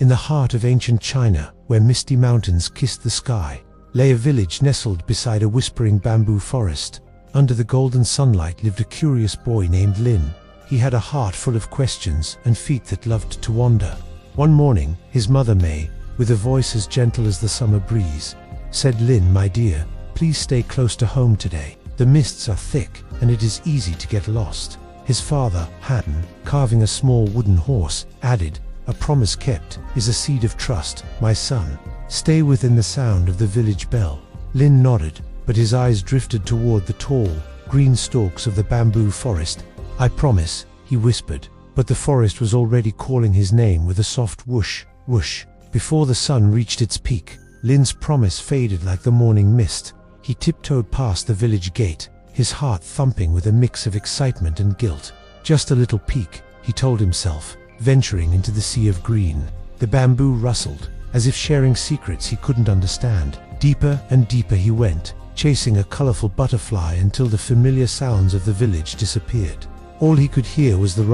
In the heart of ancient China, where misty mountains kissed the sky, lay a village nestled beside a whispering bamboo forest. Under the golden sunlight lived a curious boy named Lin. He had a heart full of questions and feet that loved to wander. One morning, his mother May, with a voice as gentle as the summer breeze, said, "Lin, my dear, please stay close to home today. The mists are thick, and it is easy to get lost." His father, Han, carving a small wooden horse, added, "A promise kept is a seed of trust, my son. Stay within the sound of the village bell." Lin nodded, but his eyes drifted toward the tall, green stalks of the bamboo forest. "I promise," he whispered, but the forest was already calling his name with a soft whoosh, whoosh. Before the sun reached its peak, Lin's promise faded like the morning mist. He tiptoed past the village gate, his heart thumping with a mix of excitement and guilt. Just a little peek, he told himself, venturing into the sea of green. The bamboo rustled, as if sharing secrets he couldn't understand. Deeper and deeper he went, chasing a colorful butterfly until the familiar sounds of the village disappeared. All he could hear was the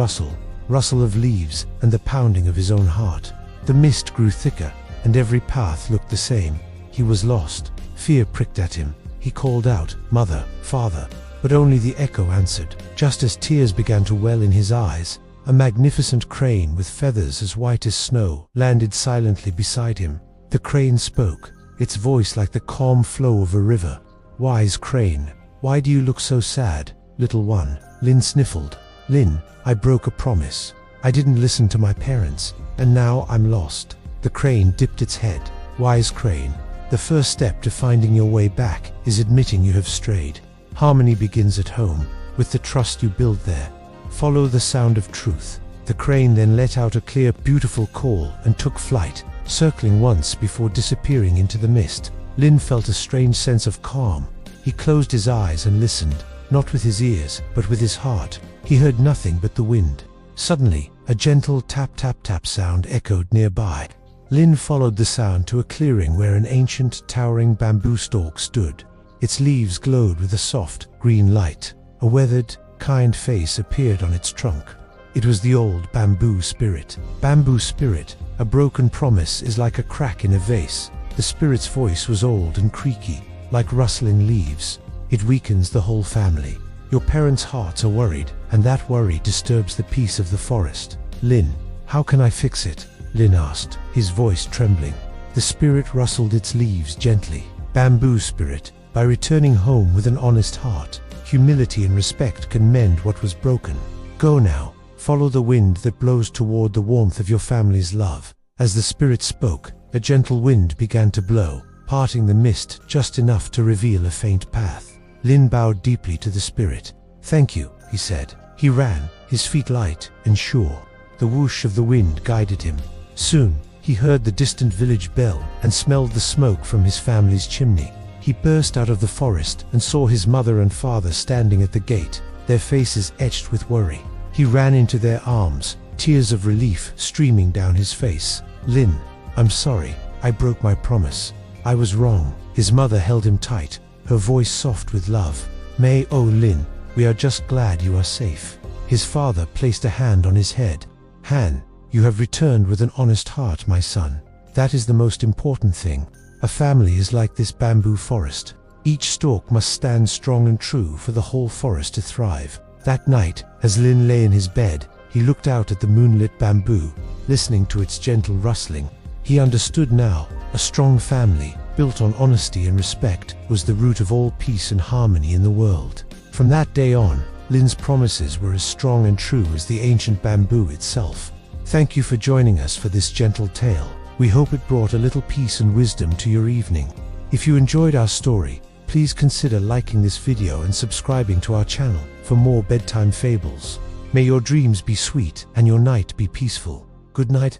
rustle of leaves and the pounding of his own heart. The mist grew thicker, and every path looked the same. He was lost. Fear pricked at him. He called out, "Mother, Father," but only the echo answered. Just as tears began to well in his eyes, a magnificent crane with feathers as white as snow landed silently beside him. The crane spoke, its voice like the calm flow of a river. "Wise crane, why do you look so sad, little one?" Lin sniffled. "Lin, I broke a promise. I didn't listen to my parents, and now I'm lost." The crane dipped its head. "Wise crane, the first step to finding your way back is admitting you have strayed. Harmony begins at home, with the trust you build there. Follow the sound of truth." The crane then let out a clear, beautiful call and took flight, circling once before disappearing into the mist. Lin felt a strange sense of calm. He closed his eyes and listened, not with his ears, but with his heart. He heard nothing but the wind. Suddenly, a gentle tap-tap-tap sound echoed nearby. Lin followed the sound to a clearing where an ancient, towering bamboo stalk stood. Its leaves glowed with a soft, green light. A weathered, kind face appeared on its trunk. It was the old bamboo spirit. Bamboo spirit, a broken promise is like a crack in a vase. The spirit's voice was old and creaky, like rustling leaves. It weakens the whole family. Your parents' hearts are worried, and that worry disturbs the peace of the forest. "Lin, how can I fix it?" Lin asked, his voice trembling. The spirit rustled its leaves gently. "Bamboo spirit, by returning home with an honest heart, humility and respect can mend what was broken. Go now, follow the wind that blows toward the warmth of your family's love." As the spirit spoke, a gentle wind began to blow, parting the mist just enough to reveal a faint path. Lin bowed deeply to the spirit. "Thank you," he said. He ran, his feet light and sure. The whoosh of the wind guided him. Soon, he heard the distant village bell and smelled the smoke from his family's chimney. He burst out of the forest and saw his mother and father standing at the gate, their faces etched with worry. He ran into their arms, tears of relief streaming down his face. "Lin, I'm sorry, I broke my promise. I was wrong." His mother held him tight, her voice soft with love. "May, oh Lin, we are just glad you are safe." His father placed a hand on his head. "Han, you have returned with an honest heart, my son. That is the most important thing. A family is like this bamboo forest. Each stalk must stand strong and true for the whole forest to thrive." That night, as Lin lay in his bed, he looked out at the moonlit bamboo, listening to its gentle rustling. He understood now, a strong family, built on honesty and respect, was the root of all peace and harmony in the world. From that day on, Lin's promises were as strong and true as the ancient bamboo itself. Thank you for joining us for this gentle tale. We hope it brought a little peace and wisdom to your evening. If you enjoyed our story, please consider liking this video and subscribing to our channel for more bedtime fables. May your dreams be sweet and your night be peaceful. Good night.